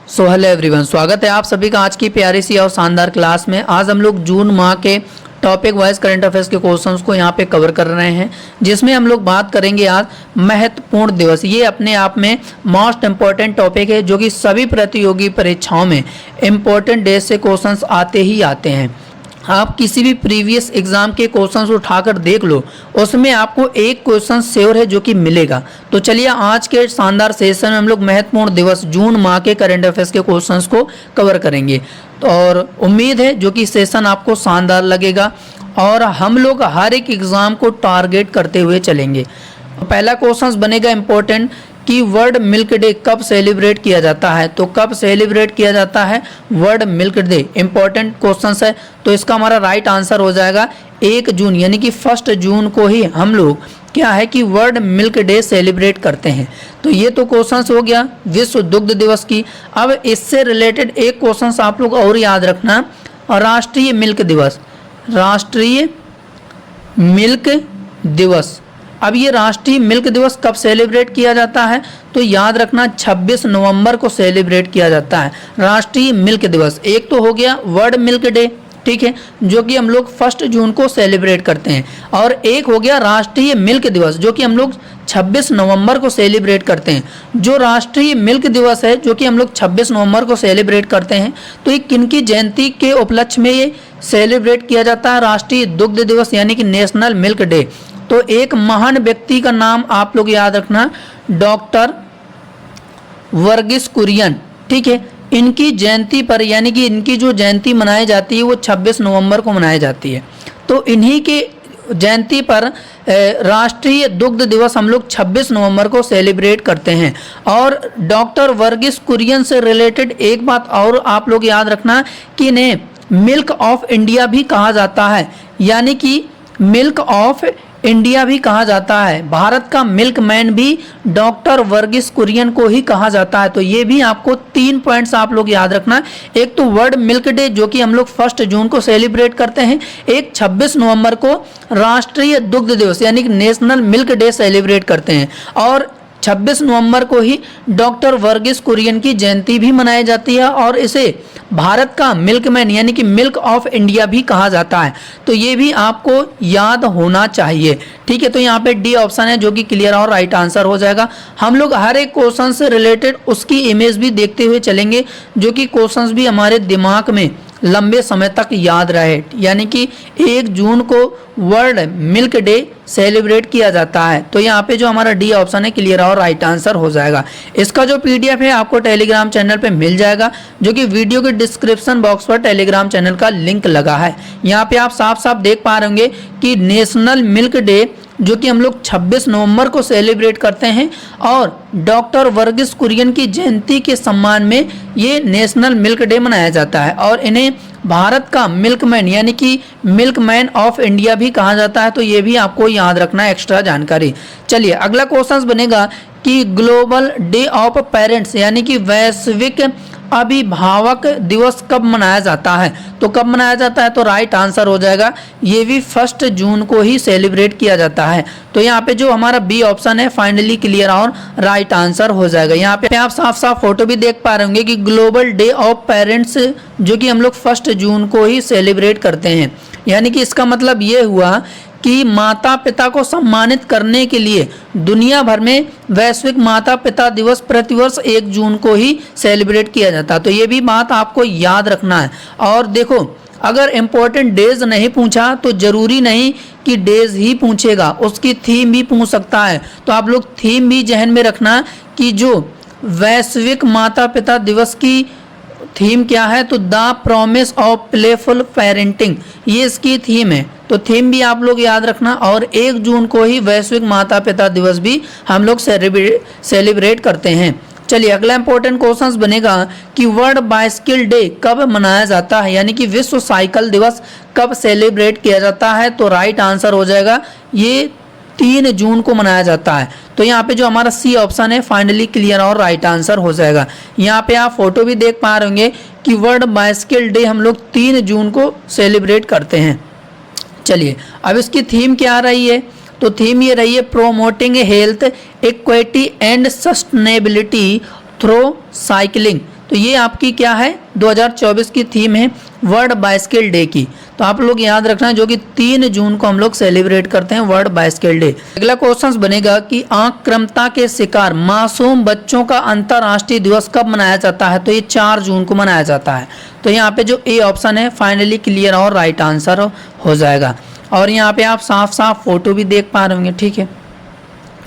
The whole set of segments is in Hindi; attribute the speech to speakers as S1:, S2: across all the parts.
S1: सो हेलो एवरीवन, स्वागत है आप सभी का आज की प्यारी सी और शानदार क्लास में। आज हम लोग जून माह के टॉपिक वाइज करंट अफेयर्स के क्वेश्चंस को यहाँ पे कवर कर रहे हैं, जिसमें हम लोग बात करेंगे आज महत्वपूर्ण दिवस। ये अपने आप में मोस्ट इंपॉर्टेंट टॉपिक है, जो कि सभी प्रतियोगी परीक्षाओं में इंपॉर्टेंट डेज से क्वेश्चंस आते ही आते हैं। आप किसी भी प्रीवियस एग्जाम के क्वेश्चंस उठाकर देख लो, उसमें आपको एक क्वेश्चन श्योर है जो कि मिलेगा। तो चलिए आज के शानदार सेशन में हम लोग महत्वपूर्ण दिवस जून माह के करंट अफेयर्स के क्वेश्चंस को कवर करेंगे। और उम्मीद है जो कि सेशन आपको शानदार लगेगा और हम लोग हर एक एग्जाम को टारगेट करते हुए चलेंगे। पहला क्वेश्चन बनेगा इंपॉर्टेंट कि वर्ल्ड मिल्क डे कब सेलिब्रेट किया जाता है। तो कब सेलिब्रेट किया जाता है world milk day, important question है। तो इसका हमारा राइट आंसर हो जाएगा 1 जून, यानी कि 1 जून को ही हम लोग क्या है कि वर्ल्ड मिल्क डे सेलिब्रेट करते हैं। तो ये तो क्वेश्चन हो गया विश्व दुग्ध दिवस की। अब इससे रिलेटेड एक क्वेश्चन आप लोग और याद रखना, राष्ट्रीय मिल्क दिवस। राष्ट्रीय मिल्क दिवस, अब ये राष्ट्रीय मिल्क दिवस कब सेलिब्रेट किया जाता है? तो याद रखना 26 नवंबर को सेलिब्रेट किया जाता है राष्ट्रीय मिल्क दिवस। एक तो हो गया वर्ल्ड मिल्क डे, ठीक है, जो कि हम लोग 1 जून को सेलिब्रेट करते हैं, और एक हो गया राष्ट्रीय मिल्क दिवस जो कि हम लोग 26 नवंबर को सेलिब्रेट करते हैं। जो राष्ट्रीय मिल्क दिवस है जो कि हम लोग 26 नवंबर को सेलिब्रेट करते हैं, तो ये किनकी जयंती के उपलक्ष्य में ये सेलिब्रेट किया जाता है राष्ट्रीय दुग्ध दिवस, यानी कि नेशनल मिल्क डे। तो एक महान व्यक्ति का नाम आप लोग याद रखना, डॉक्टर वर्गीस कुरियन, ठीक है। इनकी जयंती पर, यानी कि इनकी जो जयंती मनाई जाती है वो 26 नवंबर को मनाई जाती है। तो इन्हीं के जयंती पर राष्ट्रीय दुग्ध दिवस हम लोग 26 नवंबर को सेलिब्रेट करते हैं। और डॉक्टर वर्गीस कुरियन से रिलेटेड एक बात और आप लोग याद रखना कि इन्हें मिल्क ऑफ इंडिया भी कहा जाता है, यानी कि मिल्क ऑफ इंडिया भी कहा जाता है। भारत का मिल्क मैन भी डॉक्टर वर्गीस कुरियन को ही कहा जाता है। तो ये भी आपको 3 पॉइंट्स आप लोग याद रखना। एक तो वर्ल्ड मिल्क डे जो कि हम लोग 1 जून को सेलिब्रेट करते हैं, एक 26 नवंबर को राष्ट्रीय दुग्ध दिवस यानी कि नेशनल मिल्क डे सेलिब्रेट करते हैं, और 26 नवंबर को ही डॉक्टर वर्गीस कुरियन की जयंती भी मनाई जाती है, और इसे भारत का मिल्कमैन यानी कि मिल्क ऑफ इंडिया भी कहा जाता है। तो ये भी आपको याद होना चाहिए, ठीक है। तो यहाँ पे डी ऑप्शन है जो कि क्लियर और राइट आंसर हो जाएगा। हम लोग हर एक क्वेश्चन से रिलेटेड उसकी इमेज भी देखते हुए चलेंगे, जो कि क्वेश्चंस भी हमारे दिमाग में लंबे समय तक याद रहे। यानी कि 1 जून को वर्ल्ड मिल्क डे सेलिब्रेट किया जाता है। तो यहाँ पे जो हमारा डी ऑप्शन है क्लियर और राइट आंसर हो जाएगा। इसका जो पीडीएफ है आपको टेलीग्राम चैनल पे मिल जाएगा, जो कि वीडियो के डिस्क्रिप्शन बॉक्स पर टेलीग्राम चैनल का लिंक लगा है। यहाँ पे आप साफ साफ देख पा रहे होंगे कि नेशनल मिल्क डे जो कि हम लोग 26 नवंबर को सेलिब्रेट करते हैं, और डॉक्टर वर्गीस कुरियन की जयंती के सम्मान में ये नेशनल मिल्क डे मनाया जाता है, और इन्हें भारत का मिल्कमैन यानी कि मिल्कमैन ऑफ इंडिया भी कहा जाता है। तो ये भी आपको याद रखना है, एक्स्ट्रा जानकारी। चलिए अगला क्वेश्चन बनेगा कि ग्लोबल डे ऑफ पेरेंट्स यानी कि वैश्विक अभिभावक दिवस कब मनाया जाता है। तो कब मनाया जाता है? तो राइट आंसर हो जाएगा ये भी 1 जून को ही सेलिब्रेट किया जाता है। तो यहाँ पे जो हमारा बी ऑप्शन है फाइनली क्लियर और राइट आंसर हो जाएगा। यहाँ पे आप साफ साफ फोटो भी देख पा रहे होंगे कि ग्लोबल डे ऑफ पेरेंट्स जो कि हम लोग 1 जून को ही सेलिब्रेट करते हैं। यानी कि इसका मतलब ये हुआ कि माता पिता को सम्मानित करने के लिए दुनिया भर में वैश्विक माता पिता दिवस प्रतिवर्ष 1 जून को ही सेलिब्रेट किया जाता है। तो ये भी बात आपको याद रखना है। और देखो, अगर इम्पोर्टेंट डेज नहीं पूछा तो जरूरी नहीं कि डेज ही पूछेगा, उसकी थीम भी पूछ सकता है। तो आप लोग थीम भी जहन में रखना कि जो वैश्विक माता पिता दिवस की थीम क्या है, तो the promise of playful parenting, ये इसकी थीम है। तो थीम भी आप लोग याद रखना। और 1 जून को ही वैश्विक माता पिता दिवस भी हम लोग सेलिब्रेट करते हैं। चलिए अगला इंपॉर्टेंट क्वेश्चन बनेगा कि वर्ल्ड बाइसिकल डे कब मनाया जाता है, यानी कि विश्व साइकिल दिवस कब सेलिब्रेट किया जाता है। तो राइट आंसर हो जाएगा ये 3 जून को मनाया जाता है। तो यहाँ पे जो हमारा सी ऑप्शन है फाइनली क्लियर और राइट आंसर हो जाएगा। यहाँ पे आप फोटो भी देख पा रहे होंगे कि वर्ल्ड बाइसिकल डे हम लोग 3 जून को सेलिब्रेट करते हैं। चलिए अब इसकी थीम क्या रही है? तो थीम ये रही है promoting health equity and sustainability through cycling. तो ये आपकी क्या है 2024 की थीम है वर्ल्ड बाइसिकल डे की। तो आप लोग याद रखना जो कि 3 जून को हम लोग सेलिब्रेट करते हैं वर्ल्ड बाइसिकल डे। अगला क्वेश्चन बनेगा कि आक्रामकता के शिकार मासूम बच्चों का अंतर्राष्ट्रीय दिवस कब मनाया जाता है। तो ये 4 जून को मनाया जाता है। तो यहाँ पे जो ए ऑप्शन है फाइनली क्लियर और राइट आंसर हो जाएगा। और यहाँ पे आप साफ साफ फोटो भी देख पा रहे होंगे, ठीक है,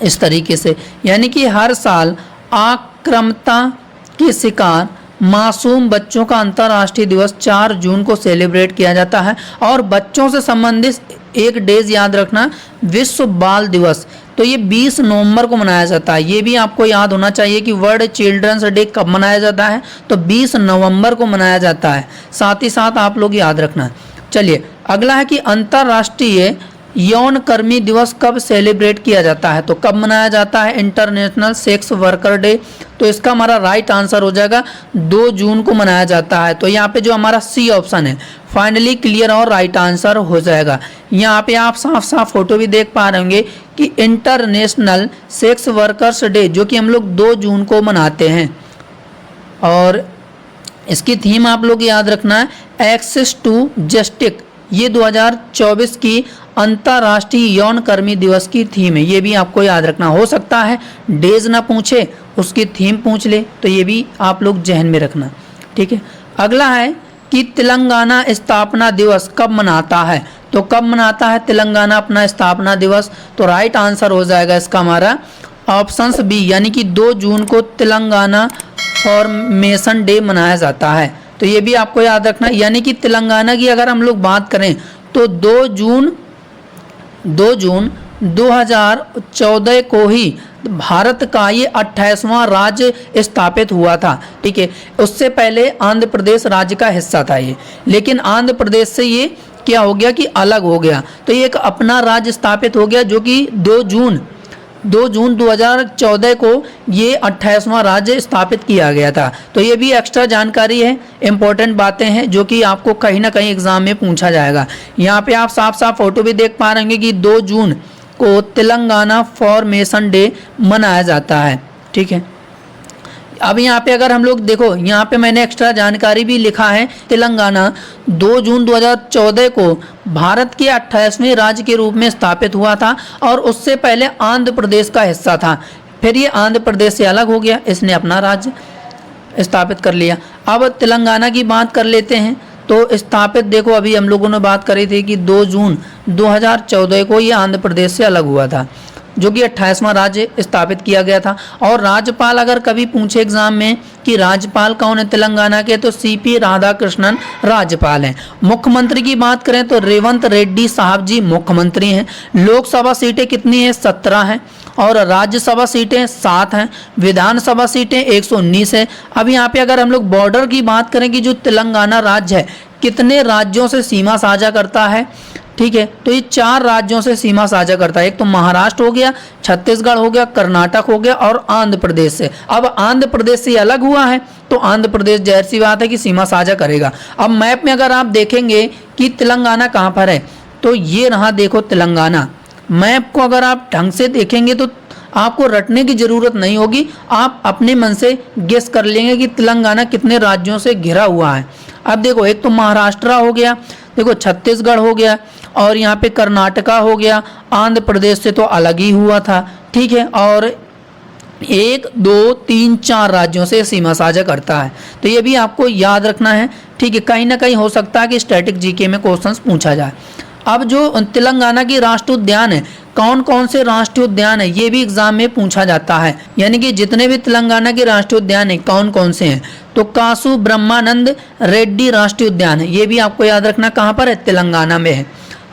S1: इस तरीके से। यानी कि हर साल आक्रामकता के शिकार मासूम बच्चों का अंतर्राष्ट्रीय दिवस 4 जून को सेलिब्रेट किया जाता है। और बच्चों से संबंधित एक डेज याद रखना, विश्व बाल दिवस, तो ये 20 नवंबर को मनाया जाता है। ये भी आपको याद होना चाहिए कि वर्ल्ड चिल्ड्रंस डे कब मनाया जाता है, तो 20 नवंबर को मनाया जाता है। साथ ही साथ आप लोग याद रखना। चलिए अगला है कि अंतर्राष्ट्रीय यौन कर्मी दिवस कब सेलिब्रेट किया जाता है। तो कब मनाया जाता है, इंटरनेशनल सेक्स वर्कर डे। तो इसका हमारा राइट आंसर हो जाएगा 2 जून को मनाया जाता है। तो यहाँ पे जो हमारा सी ऑप्शन है फाइनली क्लियर और राइट आंसर हो जाएगा। यहाँ पे आप साफ साफ फोटो भी देख पा रहे होंगे कि इंटरनेशनल सेक्स वर्कर्स डे जो कि हम लोग 2 जून को मनाते हैं। और इसकी थीम आप लोग याद रखना है एक्सेस टू जस्टिस। ये 2024 की अंतर्राष्ट्रीय यौन कर्मी दिवस की थीम है। ये भी आपको याद रखना। हो सकता है डेज ना पूछे, उसकी थीम पूछ ले, तो ये भी आप लोग जहन में रखना, ठीक है। अगला है कि तेलंगाना स्थापना दिवस कब मनाता है। तो कब मनाता है तेलंगाना अपना स्थापना दिवस। तो राइट आंसर हो जाएगा इसका हमारा ऑप्शंस बी, यानी कि 2 जून को तेलंगाना फॉर्मेशन डे मनाया जाता है। तो ये भी आपको याद रखना। यानी कि तेलंगाना की अगर हम लोग बात करें तो 2 जून 2014 को ही भारत का ये 28वां राज्य स्थापित हुआ था, ठीक है। उससे पहले आंध्र प्रदेश राज्य का हिस्सा था ये, लेकिन आंध्र प्रदेश से ये क्या हो गया कि अलग हो गया। तो ये एक अपना राज्य स्थापित हो गया जो कि 2 जून 2014 को ये 28वां राज्य स्थापित किया गया था। तो ये भी एक्स्ट्रा जानकारी है, इंपॉर्टेंट बातें हैं जो कि आपको कहीं ना कहीं एग्जाम में पूछा जाएगा। यहाँ पे आप साफ साफ फोटो भी देख पा रहे होंगे कि 2 जून को तेलंगाना फॉर्मेशन डे मनाया जाता है, ठीक है। अब यहाँ पे अगर हम लोग देखो, यहाँ पे मैंने एक्स्ट्रा जानकारी भी लिखा है। तेलंगाना 2 जून 2014 को भारत के 28वें राज्य के रूप में स्थापित हुआ था और उससे पहले आंध्र प्रदेश का हिस्सा था। फिर ये आंध्र प्रदेश से अलग हो गया, इसने अपना राज्य स्थापित कर लिया। अब तेलंगाना की बात कर लेते हैं। तो स्थापित देखो, अभी हम लोगों ने बात करी थी कि 2 जून 2014 को ये आंध्र प्रदेश से अलग हुआ था, जो कि 28वां राज्य स्थापित किया गया था। और राज्यपाल अगर कभी पूछे एग्जाम में कि राज्यपाल कौन है तेलंगाना के, तो सीपी राधाकृष्णन राज्यपाल हैं। मुख्यमंत्री की बात करें तो रेवंत रेड्डी साहब जी मुख्यमंत्री हैं। लोकसभा सीटें कितनी हैं, 17 हैं। और राज्यसभा सीटें 7 हैं। विधानसभा सीटें 119 है। अब यहाँ पे अगर हम लोग बॉर्डर की बात करें कि जो तेलंगाना राज्य है कितने राज्यों से सीमा साझा करता है, ठीक है, तो ये 4 राज्यों से सीमा साझा करता है। एक तो महाराष्ट्र हो गया, छत्तीसगढ़ हो गया, कर्नाटक हो गया और आंध्र प्रदेश से। अब आंध्र प्रदेश से अलग हुआ है तो आंध्र प्रदेश जाहिर सी बात है कि सीमा साझा करेगा। अब मैप में अगर आप देखेंगे कि तेलंगाना कहाँ पर है, तो ये रहा देखो तेलंगाना। मैप को अगर आप ढंग से देखेंगे तो आपको रटने की जरूरत नहीं होगी, आप अपने मन से गेस कर लेंगे कि तेलंगाना कितने राज्यों से घिरा हुआ है। अब देखो, एक तो महाराष्ट्र हो गया, देखो छत्तीसगढ़ हो गया और यहाँ पे कर्नाटका हो गया, आंध्र प्रदेश से तो अलग ही हुआ था, ठीक है। और 1 2 3 4 राज्यों से सीमा साझा करता है। तो ये भी आपको याद रखना है, ठीक है। कहीं ना कहीं हो सकता है कि स्टैटिक जीके में क्वेश्चंस पूछा जाए। अब जो तेलंगाना की राष्ट्रीय उद्यान है, कौन कौन से राष्ट्रीय उद्यान है, ये भी एग्जाम में पूछा जाता है। यानी कि जितने भी तेलंगाना के राष्ट्रीय उद्यान है कौन कौन से हैं, तो कासु ब्रह्मानंद रेड्डी राष्ट्रीय उद्यान है, ये भी आपको याद रखना कहाँ पर है, तेलंगाना में है।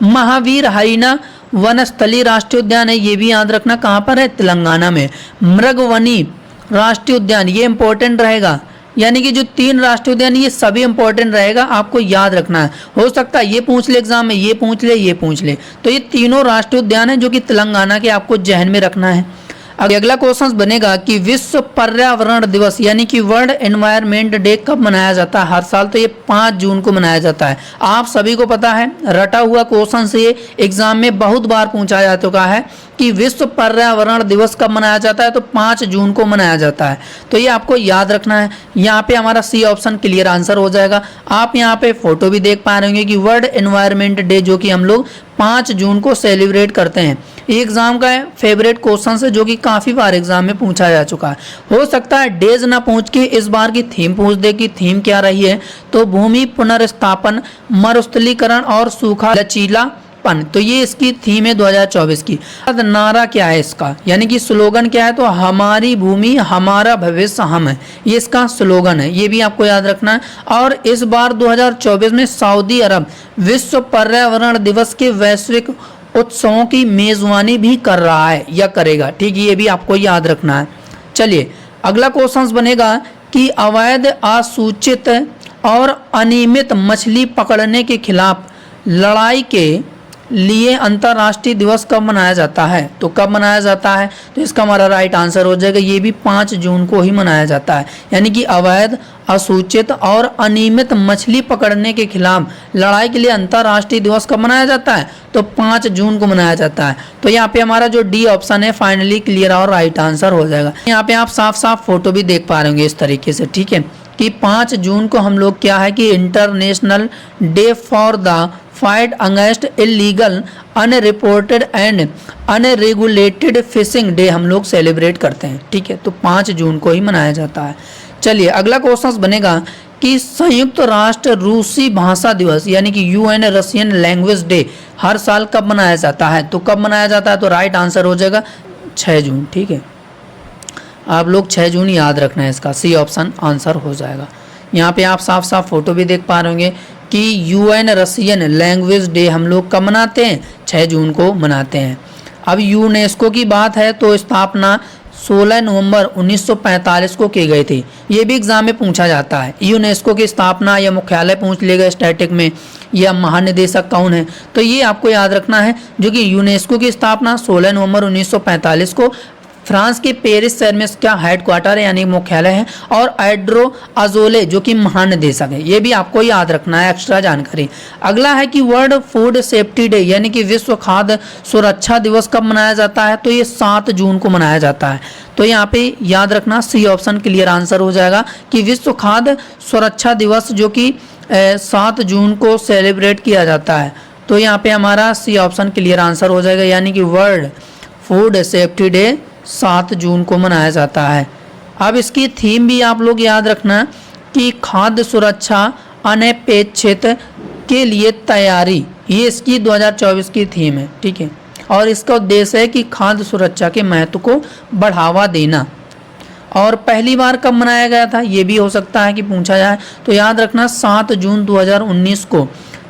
S1: महावीर हरिना वनस्थली राष्ट्रीय उद्यान है, ये भी याद रखना कहाँ पर है, तेलंगाना में। मृगवनी राष्ट्रीय उद्यान, ये इंपॉर्टेंट रहेगा। यानी कि जो 3 राष्ट्रीय उद्यान ये सभी इंपॉर्टेंट रहेगा, आपको याद रखना है। हो सकता है ये पूछ ले एग्जाम में, ये पूछ ले, ये पूछ ले। तो ये तीनों राष्ट्रीय उद्यान है जो कि तेलंगाना के आपको जहन में रखना है। अगला क्वेश्चन बनेगा कि विश्व पर्यावरण दिवस यानी कि वर्ल्ड एनवायरनमेंट डे कब मनाया जाता है हर साल? तो ये 5 जून को मनाया जाता है। आप सभी को पता है, रटा हुआ क्वेश्चन से ये एग्जाम में बहुत बार पूछा जा चुका है कि विश्व पर्यावरण दिवस कब मनाया जाता है, तो 5 जून को मनाया जाता है। तो ये आपको याद रखना है। यहाँ पे हमारा सी ऑप्शन क्लियर आंसर हो जाएगा। आप यहाँ पे फोटो भी देख पा रहे होंगे कि वर्ल्ड एनवायरनमेंट डे जो कि हम लोग 5 जून को सेलिब्रेट करते हैं। एग्जाम का फेवरेट क्वेश्चन है जो कि काफी बार एग्जाम में पूछा जा चुका है। हो सकता है डेज ना पूछ के इस बार की थीम पूछ दे कि थीम क्या रही है, तो भूमि पुनर्स्थापन, मरुस्थलीकरण और सूखा लचीलापन। तो ये इसकी थीम है 2024 की। नारा क्या है इसका, यानी कि स्लोगन क्या है, तो हमारी भूमि हमारा भविष्य हम है, ये इसका स्लोगन है। ये भी आपको याद रखना है। और इस बार 2024 में सऊदी अरब विश्व पर्यावरण दिवस के वैश्विक उत्सवों की मेजबानी भी कर रहा है या करेगा। ठीक है, ये भी आपको याद रखना है। चलिए अगला क्वेश्चन बनेगा कि अवैध, असूचित और अनियमित मछली पकड़ने के खिलाफ लड़ाई के लिए अंतर्राष्ट्रीय दिवस कब मनाया जाता है? तो कब मनाया जाता है, तो इसका हमारा राइट आंसर हो जाएगा ये भी 5 जून को ही मनाया जाता है। यानी कि अवैध, असूचित और अनियमित मछली पकड़ने के खिलाफ लड़ाई के लिए अंतर्राष्ट्रीय दिवस कब मनाया जाता है, तो 5 जून को मनाया जाता है। तो यहाँ पे हमारा जो डी ऑप्शन है फाइनली क्लियर और राइट आंसर हो जाएगा। यहाँ पे आप साफ साफ फोटो भी देख पा रहे होंगे इस तरीके से। ठीक है, कि 5 जून को हम लोग क्या है कि international day for the fight against illegal, unreported and unregulated fishing day हम लोग सेलिब्रेट करते हैं। ठीक है, तो 5 जून को ही मनाया जाता है। चलिए अगला क्वेश्चन बनेगा कि संयुक्त राष्ट्र रूसी भाषा दिवस यानी कि यूएन रशियन लैंग्वेज डे हर साल कब मनाया जाता है? तो कब मनाया जाता है, तो राइट आंसर हो जाएगा 6 जून। ठीक है, आप लोग 6 जून याद रखना है, इसका सी ऑप्शन आंसर हो जाएगा। यहाँ पे आप साफ साफ फोटो भी देख पा रहे होंगे कि यूएन रशियन लैंग्वेज डे हम लोग कब मनाते हैं, 6 जून को मनाते हैं। अब यूनेस्को की बात है तो स्थापना 16 नवंबर 1945 को की गई थी। ये भी एग्जाम में पूछा जाता है। यूनेस्को की स्थापना या मुख्यालय पूछ लेगा स्टैटिक में, या महानिदेशक कौन है, तो ये आपको याद रखना है। जो कि यूनेस्को की स्थापना 16 नवंबर 1945 को फ्रांस के पेरिस शहर में इसका हेडक्वार्टर है यानी मुख्यालय है, और एड्रो अजोले जो कि महानिदेशक है। ये भी आपको याद रखना है, एक्स्ट्रा जानकारी। अगला है कि वर्ल्ड फूड सेफ्टी डे यानी कि विश्व खाद्य सुरक्षा दिवस कब मनाया जाता है, तो ये 7 जून को मनाया जाता है। तो यहाँ पे याद रखना सी ऑप्शन क्लियर आंसर हो जाएगा कि विश्व खाद्य सुरक्षा दिवस जो कि 7 जून को सेलिब्रेट किया जाता है। तो यहाँ पे हमारा सी ऑप्शन क्लियर आंसर हो जाएगा, यानी कि वर्ल्ड फूड सेफ्टी डे 7 जून को मनाया जाता है। अब इसकी थीम भी आप लोग याद रखना कि खाद्य सुरक्षा अनपेक्षित के लिए तैयारी, ये इसकी 2024 की थीम है। ठीक है, और इसका उद्देश्य है कि खाद्य सुरक्षा के महत्व को बढ़ावा देना। और पहली बार कब मनाया गया था, ये भी हो सकता है कि पूछा जाए, तो याद रखना 7 जून 2019 को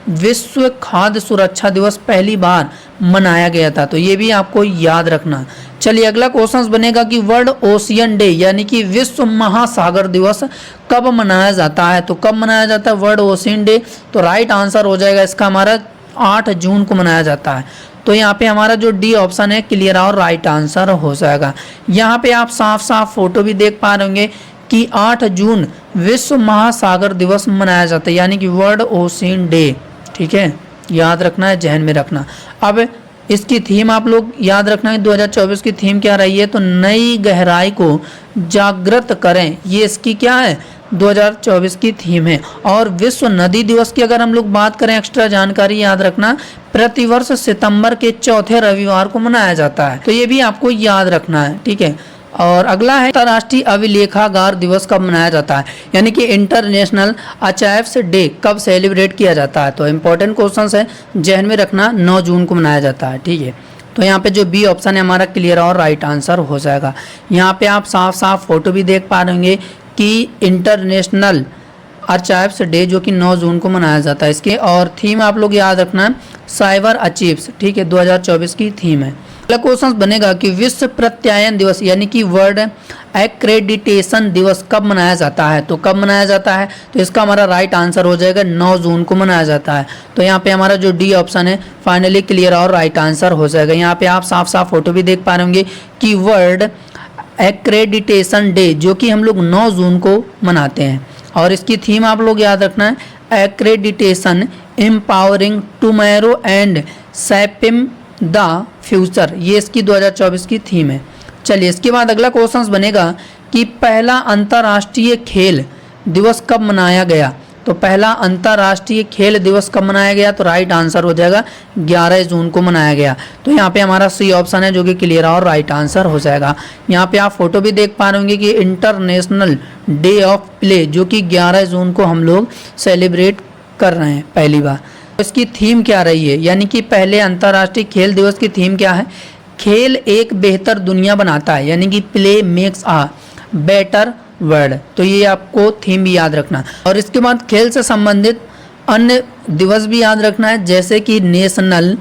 S1: विश्व खाद्य सुरक्षा दिवस पहली बार मनाया गया था। तो ये भी आपको याद रखना। चलिए अगला क्वेश्चन बनेगा कि वर्ल्ड ओशियन डे यानी कि विश्व महासागर दिवस कब मनाया जाता है, तो कब मनाया जाता है वर्ल्ड ओशियन डे, तो राइट आंसर हो जाएगा इसका हमारा 8 जून को मनाया जाता है। तो यहाँ पे हमारा जो डी ऑप्शन है क्लियर और राइट आंसर हो जाएगा। यहाँ पे आप साफ साफ फोटो भी देख पा रहे होंगे कि 8 जून विश्व महासागर दिवस मनाया जाता है यानी कि वर्ल्ड ओशियन डे। ठीक है, याद रखना है, जहन में रखना। अब इसकी थीम आप लोग याद रखना है, 2024 की थीम क्या रही है, तो नई गहराई को जागृत करें, ये इसकी क्या है 2024 की थीम है। और विश्व नदी दिवस की अगर हम लोग बात करें, एक्स्ट्रा जानकारी याद रखना, प्रतिवर्ष सितंबर के चौथे रविवार को मनाया जाता है। तो ये भी आपको याद रखना है। ठीक है, और अगला है अंतर्राष्ट्रीय अभिलेखागार दिवस कब मनाया जाता है, यानी कि इंटरनेशनल आर्काइव्स डे कब सेलिब्रेट किया जाता है। तो इंपॉर्टेंट क्वेश्चन है, जहन में रखना, 9 जून को मनाया जाता है। ठीक है, तो यहाँ पे जो बी ऑप्शन है हमारा क्लियर और राइट आंसर हो जाएगा। यहाँ पे आप साफ साफ फोटो भी देख पा रहे होंगे कि इंटरनेशनल आर्काइव्स डे जो कि 9 जून को मनाया जाता है इसके। और थीम आप लोग याद रखना, साइबर अचीव्स। ठीक है, 2024 की थीम है। अगला क्वेश्चन बनेगा कि विश्व प्रत्यायन दिवस यानी कि वर्ल्ड एक्रेडिटेशन दिवस कब मनाया जाता है? तो कब मनाया जाता है? तो इसका हमारा राइट आंसर हो जाएगा 9 जून को मनाया जाता है। तो यहाँ पे हमारा जो डी ऑप्शन है फाइनली क्लियर और राइट आंसर हो जाएगा। यहाँ पे आप साफ साफ फोटो भी देख पा रहे होंगे कि वर्ल्ड एक्रेडिटेशन डे जो कि हम लोग 9 जून को मनाते हैं, और इसकी थीम आप लोग याद रखना है, accreditation empowering tomorrow and shopping the future. ये इसकी 2024 की थीम है। चलिए इसके बाद अगला क्वेश्चन बनेगा कि पहला अंतर्राष्ट्रीय खेल दिवस कब मनाया गया? तो पहला अंतर्राष्ट्रीय खेल दिवस कब मनाया गया? तो राइट आंसर हो जाएगा 11 जून को मनाया गया। तो यहाँ पे हमारा सी ऑप्शन है जो कि क्लियर और राइट आंसर हो जाएगा। यहाँ पे आप फोटो भी देख पा रहे होंगे कि इंटरनेशनल डे ऑफ प्ले जो कि 11 जून को हम लोग सेलिब्रेट कर रहे हैं पहली बार। इसकी थीम क्या रही है, यानी कि पहले अंतर्राष्ट्रीय खेल दिवस की थीम क्या है? खेल एक बेहतर दुनिया बनाता है, यानी कि प्ले मेक्स आ बेटर वर्ल्ड। तो ये आपको थीम भी याद रखना। और इसके बाद खेल से संबंधित अन्य दिवस भी याद रखना है, जैसे कि नेशनल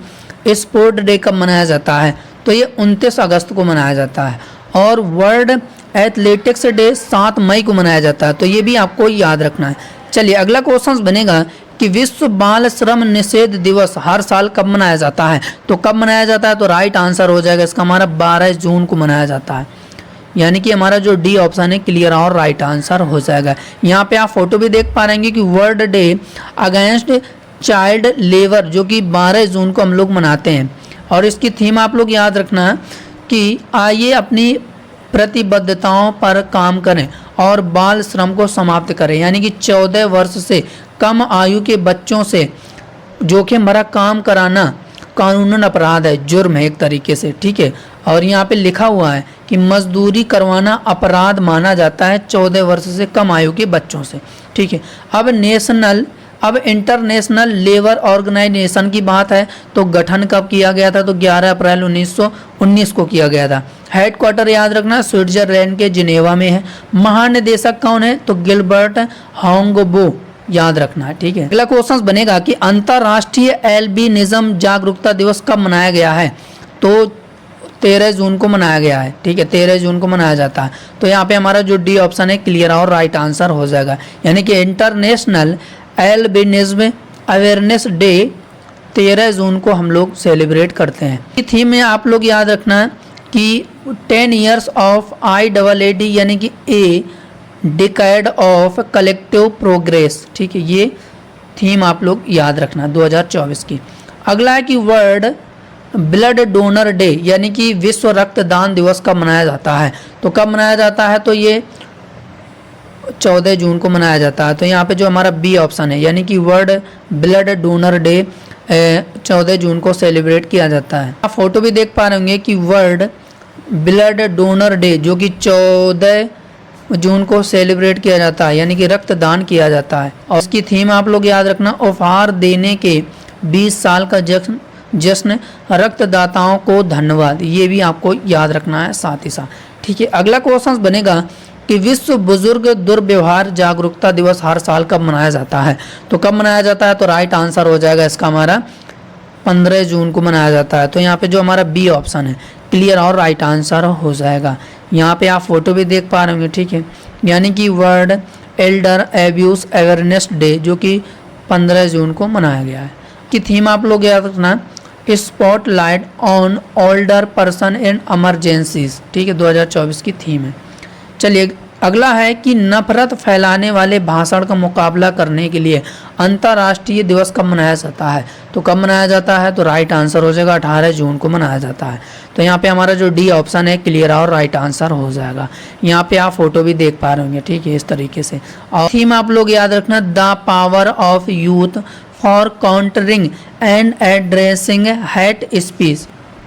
S1: स्पोर्ट डे कब मनाया जाता है? तो ये 29 अगस्त को मनाया जाता है। और वर्ल्ड एथलेटिक्स डे 7 मई को मनाया जाता है। तो ये भी आपको याद रखना है। चलिए अगला क्वेश्चन बनेगा कि विश्व बाल श्रम निषेध दिवस हर साल कब मनाया जाता है? तो कब मनाया जाता है? तो राइट आंसर हो जाएगा इसका हमारा 12 जून को मनाया जाता है। यानी कि हमारा जो डी ऑप्शन है क्लियर और राइट आंसर हो जाएगा। यहाँ पे आप फोटो भी देख पा रहे हैं कि world day against child labour जो कि 12 जून को हम लोग मनाते हैं। और इसकी थीम आप लोग याद रखना कि आइए अपनी प्रतिबद्धताओं पर काम करें और बाल श्रम को समाप्त करें, यानी कि 14 वर्ष से कम आयु के बच्चों से जोखिम भरा काम कराना कानूनन अपराध है, जुर्म है एक तरीके से, ठीक है। और यहाँ पे लिखा हुआ है कि मजदूरी करवाना अपराध माना जाता है 14 वर्ष से कम आयु के बच्चों से, ठीक है। अब इंटरनेशनल लेबर ऑर्गेनाइजेशन की बात है तो गठन कब किया गया था? तो 11 अप्रैल 1919 को किया गया था। हेडक्वार्टर याद रखना स्विट्जरलैंड के जिनेवा में है। महानिदेशक कौन है? तो गिलबर्ट होंगबो याद रखना है, ठीक है। अगला क्वेश्चन बनेगा कि अंतर्राष्ट्रीय एल्बिनिज्म जागरूकता दिवस कब मनाया गया है? तो 13 जून को मनाया गया है, ठीक है। 13 जून को मनाया जाता है। तो यहाँ पे हमारा जो डी ऑप्शन है क्लियर और राइट आंसर हो जाएगा, यानी कि इंटरनेशनल एल्बिनिज्म अवेयरनेस डे 13 जून को हम लोग सेलिब्रेट करते हैं। थीम में आप लोग याद रखना कि 10 ईयर्स ऑफ IAAD यानी कि a decade of collective progress, ठीक है। ये थीम आप लोग याद रखना 2024 की। अगला है कि वर्ल्ड ब्लड डोनर डे यानी कि विश्व रक्तदान दिवस कब मनाया जाता है? तो कब मनाया जाता है? तो ये 14 जून को मनाया जाता है। तो यहाँ पे जो हमारा बी ऑप्शन है यानी कि वर्ल्ड ब्लड डोनर डे 14 जून को सेलिब्रेट किया जाता है। आप फोटो भी देख पा रहे होंगे कि वर्ल्ड ब्लड डोनर डे जो कि 14 जून को सेलिब्रेट किया जाता है, यानी कि रक्तदान किया जाता है। और इसकी थीम आप लोग याद रखना उपहार देने के 20 साल का जश्न रक्तदाताओं को धन्यवाद। ये भी आपको याद रखना है साथ ही साथ, ठीक है। अगला क्वेश्चन बनेगा कि विश्व बुजुर्ग दुर्व्यवहार जागरूकता दिवस हर साल कब मनाया जाता है? तो कब मनाया जाता है? तो राइट आंसर हो जाएगा इसका हमारा 15 जून को मनाया जाता है। तो यहाँ पे जो हमारा बी ऑप्शन है क्लियर और राइट आंसर हो जाएगा। यहाँ पे आप फोटो भी देख पा रहे होंगे, ठीक है। यानी कि world Elder abuse awareness day जो कि 15 जून को मनाया गया है। कि थीम आप लोग याद रखना spotlight on older person in emergencies, ठीक है। 2024 की थीम है। चलिए अगला है कि नफरत फैलाने वाले भाषण का मुकाबला करने के लिए अंतर्राष्ट्रीय दिवस कब मनाया जाता है? तो कब मनाया जाता है? तो राइट आंसर हो जाएगा 18 जून को मनाया जाता है। तो यहाँ पे हमारा जो डी ऑप्शन है क्लियर और राइट आंसर हो जाएगा। यहाँ पे आप फोटो भी देख पा रहे होंगे, ठीक है, इस तरीके से। और थीम आप लोग याद रखना the power of youth for countering and addressing hate speech.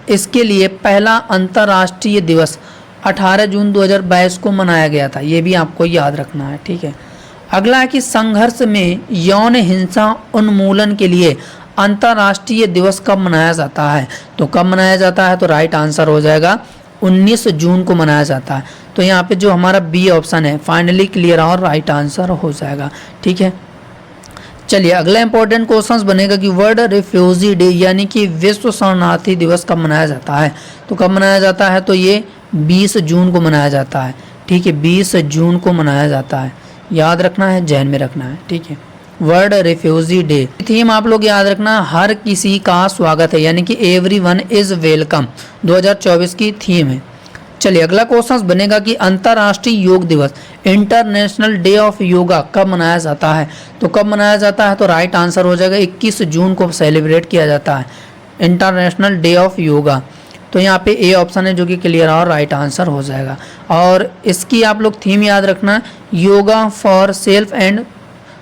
S1: इसके लिए पहला अंतर्राष्ट्रीय दिवस 18 जून 2022 को मनाया गया था। ये भी आपको याद रखना है, ठीक है। अगला है कि संघर्ष में यौन हिंसा उन्मूलन के लिए अंतर्राष्ट्रीय दिवस कब मनाया जाता है? तो कब मनाया जाता है? तो राइट आंसर हो जाएगा 19 जून को मनाया जाता है। तो यहाँ पे जो हमारा बी ऑप्शन है फाइनली क्लियर और राइट आंसर हो जाएगा, ठीक है। चलिए अगला इंपॉर्टेंट क्वेश्चन बनेगा कि वर्ल्ड रिफ्यूजी डे यानी कि विश्व शरणार्थी दिवस कब मनाया जाता है? तो कब मनाया जाता है? तो ये 20 जून को मनाया जाता है, ठीक है, 20 जून को मनाया जाता है। याद रखना है, जहन में रखना है, ठीक है। वर्ल्ड रिफ्यूजी डे थीम आप लोग याद रखना, हर किसी का स्वागत है, यानी कि एवरीवन इज वेलकम 2024 की थीम है। चलिए अगला क्वेश्चन बनेगा कि अंतर्राष्ट्रीय योग दिवस, इंटरनेशनल डे ऑफ योगा कब मनाया जाता है? तो कब मनाया जाता है? तो राइट आंसर हो जाएगा 21 जून को सेलिब्रेट किया जाता है इंटरनेशनल डे ऑफ योगा। तो यहाँ पे ए ऑप्शन है जो कि क्लियर और राइट आंसर हो जाएगा। और इसकी आप लोग थीम याद रखना, yoga for self and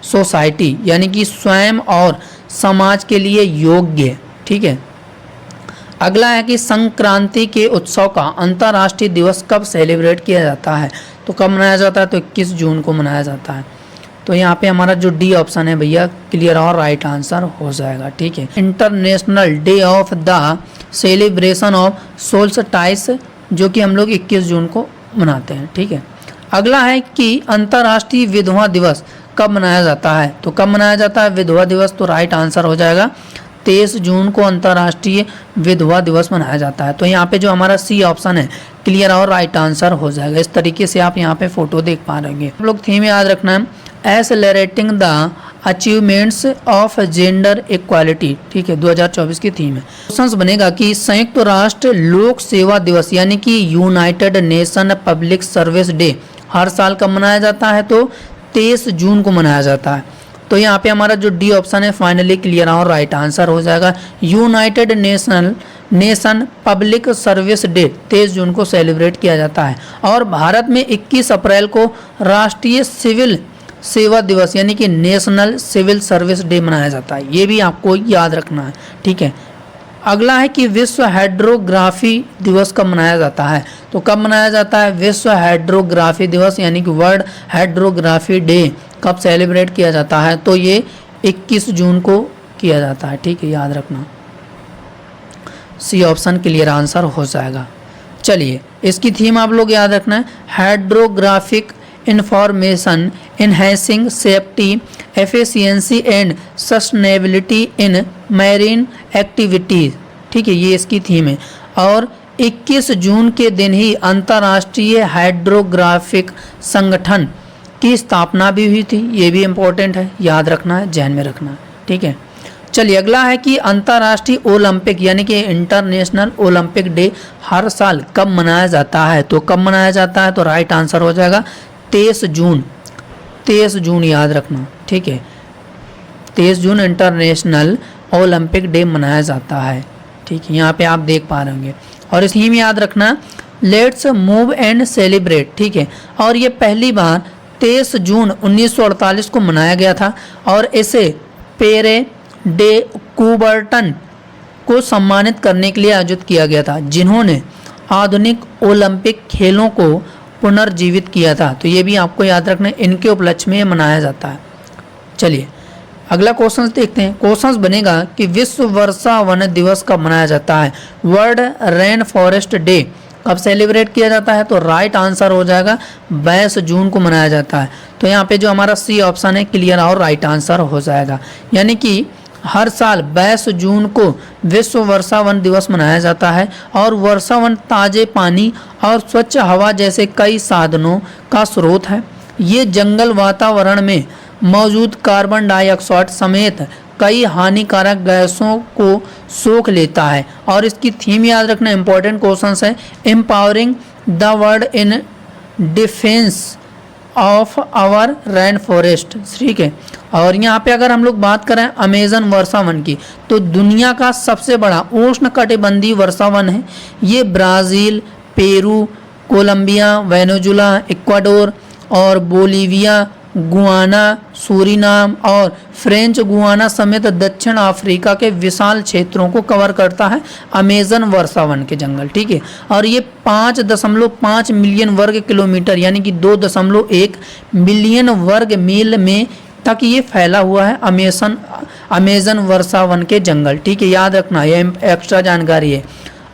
S1: society, यानी कि स्वयं और समाज के लिए योग्य, ठीक है। अगला है कि संक्रांति के उत्सव का अंतर्राष्ट्रीय दिवस कब सेलिब्रेट किया जाता है? तो कब मनाया जाता है? तो 21 जून को मनाया जाता है। तो यहाँ पे हमारा जो डी ऑप्शन है भैया क्लियर और राइट आंसर हो जाएगा, ठीक है। International day of the celebration of solstice, जो कि हम लोग 21 जून को मनाते हैं, ठीक है। अगला है कि अंतर्राष्ट्रीय विधवा दिवस कब मनाया जाता है? तो कब मनाया जाता है विधवा दिवस? तो राइट आंसर हो जाएगा 23 जून को अंतर्राष्ट्रीय विधवा दिवस मनाया जाता है। तो यहाँ पे जो हमारा सी ऑप्शन है क्लियर और राइट आंसर हो जाएगा। इस तरीके से आप यहाँ पे फोटो देख पा रहे हैं। आप लोग थीम याद रखना है, accelerating the achievements of gender equality, ठीक है, 2024 की थीम है। क्वेश्चन बनेगा कि संयुक्त राष्ट्र लोक सेवा दिवस, यानी कि United Nation public service day हर साल कब मनाया जाता है? तो 23 जून को मनाया जाता है। तो यहाँ पे हमारा जो डी ऑप्शन है फाइनली क्लियर और राइट आंसर हो जाएगा। United Nation public service day 23 जून को सेलिब्रेट किया जाता है। और भारत में 21 अप्रैल को राष्ट्रीय सिविल सेवा दिवस, यानी कि नेशनल सिविल सर्विस डे मनाया जाता है। ये भी आपको याद रखना है, ठीक है। अगला है कि विश्व हाइड्रोग्राफी दिवस कब मनाया जाता है? तो कब मनाया जाता है विश्व हाइड्रोग्राफी दिवस, यानी कि वर्ल्ड हाइड्रोग्राफी डे कब सेलिब्रेट किया जाता है? तो ये 21 जून को किया जाता है, ठीक है, याद रखना। सी ऑप्शन क्लियर आंसर हो जाएगा। चलिए इसकी थीम आप लोग याद रखना है, hydrographic information enhancing safety efficiency and sustainability in marine activities, ठीक है, ये इसकी थीम है। और 21 जून के दिन ही अंतर्राष्ट्रीय हाइड्रोग्राफिक संगठन की स्थापना भी हुई थी। ये भी इम्पोर्टेंट है, याद रखना है, जहन में रखना है, ठीक है। चलिए अगला है कि अंतर्राष्ट्रीय ओलंपिक, यानी कि इंटरनेशनल ओलंपिक डे हर साल कब मनाया जाता है? तो कब मनाया जाता है? तो राइट आंसर हो जाएगा 23 जून। 23 जून याद रखना, ठीक है, 23 जून इंटरनेशनल ओलंपिक डे मनाया जाता है, ठीक है, यहाँ पे आप देख पा रहे होंगे। और इस थीम याद रखना, लेट्स मूव एंड सेलिब्रेट, ठीक है। और ये पहली बार 23 जून 1948 को मनाया गया था और इसे पेरे डे कुबर्टन को सम्मानित करने के लिए आयोजित किया गया था, जिन्होंने आधुनिक ओलंपिक खेलों को पुनर्जीवित किया था। तो ये भी आपको याद रखना, इनके उपलक्ष्य में मनाया जाता है। चलिए अगला क्वेश्चन देखते हैं। क्वेश्चन बनेगा कि विश्व वर्षा वन दिवस कब मनाया जाता है? वर्ल्ड रेन फॉरेस्ट डे कब सेलिब्रेट किया जाता है? तो राइट आंसर हो जाएगा 22 जून को मनाया जाता है। तो यहाँ पे जो हमारा सी ऑप्शन है क्लियर और राइट आंसर हो जाएगा, यानी कि हर साल 22 जून को विश्व वर्षा वन दिवस मनाया जाता है। और वर्षा वन ताजे पानी और स्वच्छ हवा जैसे कई साधनों का स्रोत है। ये जंगल वातावरण में मौजूद कार्बन डाइऑक्साइड समेत कई हानिकारक गैसों को सोख लेता है। और इसकी थीम याद रखना, इंपॉर्टेंट क्वेश्चन है, empowering the world in defence of our rain forest, ठीक है। और यहाँ पे अगर हम लोग बात करें अमेजन वर्षा वन की, तो दुनिया का सबसे बड़ा उष्णकटिबंधीय वर्षा वन है। ये Brazil, Peru, Colombia, Venezuela, Ecuador और बोलीविया, गुआना, सूरीनाम और फ्रेंच गुआना समेत दक्षिण अफ्रीका के विशाल क्षेत्रों को कवर करता है अमेजन वर्षा वन के जंगल, ठीक है। और ये 5.5 मिलियन वर्ग किलोमीटर, यानी कि 2.1 मिलियन वर्ग मील में तक ये फैला हुआ है अमेजन वर्षा वन के जंगल, ठीक है, याद रखना, ये एक्स्ट्रा जानकारी है।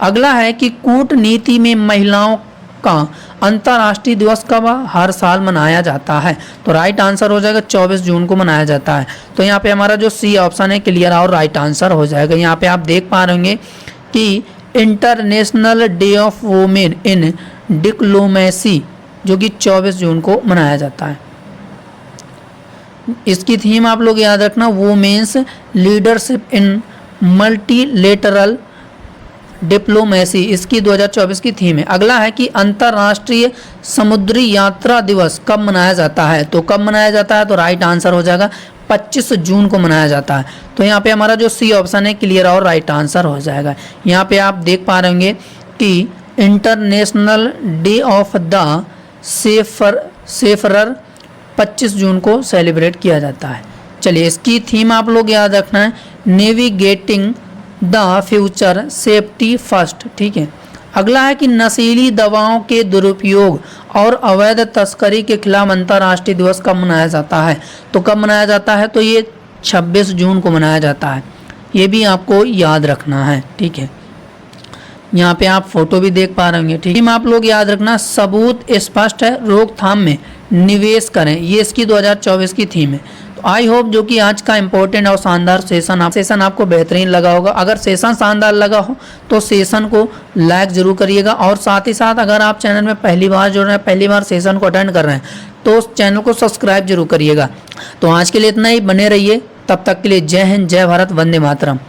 S1: अगला है कि कूटनीति में महिलाओं का अंतर्राष्ट्रीय दिवस कब हर साल मनाया जाता है? तो राइट आंसर हो जाएगा 24 जून को मनाया जाता है। तो यहाँ पे हमारा जो सी ऑप्शन है क्लियर और राइट आंसर हो जाएगा। यहाँ पे आप देख पा रहे होंगे कि international day of women in diplomacy जो कि 24 जून को मनाया जाता है। इसकी थीम आप लोग याद रखना, women's leadership in multilateral diplomacy, इसकी 2024 की थीम है। अगला है कि अंतर्राष्ट्रीय समुद्री यात्रा दिवस कब मनाया जाता है। तो कब मनाया जाता है, तो राइट आंसर हो जाएगा 25 जून को मनाया जाता है। तो यहाँ पे हमारा जो सी ऑप्शन है क्लियर और राइट आंसर हो जाएगा। यहाँ पे आप देख पा रहे होंगे कि इंटरनेशनल डे ऑफ द सेफरर 25 जून को सेलिब्रेट किया जाता है। चलिए इसकी थीम आप लोग याद रखना है, navigating the future safety first, ठीक है। अगला है कि नशीली दवाओं के दुरुपयोग और अवैध तस्करी के खिलाफ अंतर्राष्ट्रीय दिवस कब मनाया जाता है। तो कब मनाया जाता है, तो ये 26 जून को मनाया जाता है। ये भी आपको याद रखना है, ठीक है। यहाँ पे आप फोटो भी देख पा रहे होंगे, ठीक है। आप लोग याद रखना, सबूत स्पष्ट है, रोकथाम में निवेश करें, ये इसकी 2024 की थीम है। तो आई होप जो कि आज का इंपॉर्टेंट और शानदार सेशन आपको बेहतरीन लगा होगा। अगर सेशन शानदार लगा हो तो सेशन को लाइक जरूर करिएगा, और साथ ही साथ अगर आप चैनल में पहली बार जुड़ रहे हैं, पहली बार सेशन को अटेंड कर रहे हैं, तो उस चैनल को सब्सक्राइब जरूर करिएगा। तो आज के लिए इतना ही, बने रहिए, तब तक के लिए जय हिंद, जय भारत, वंदे मातरम।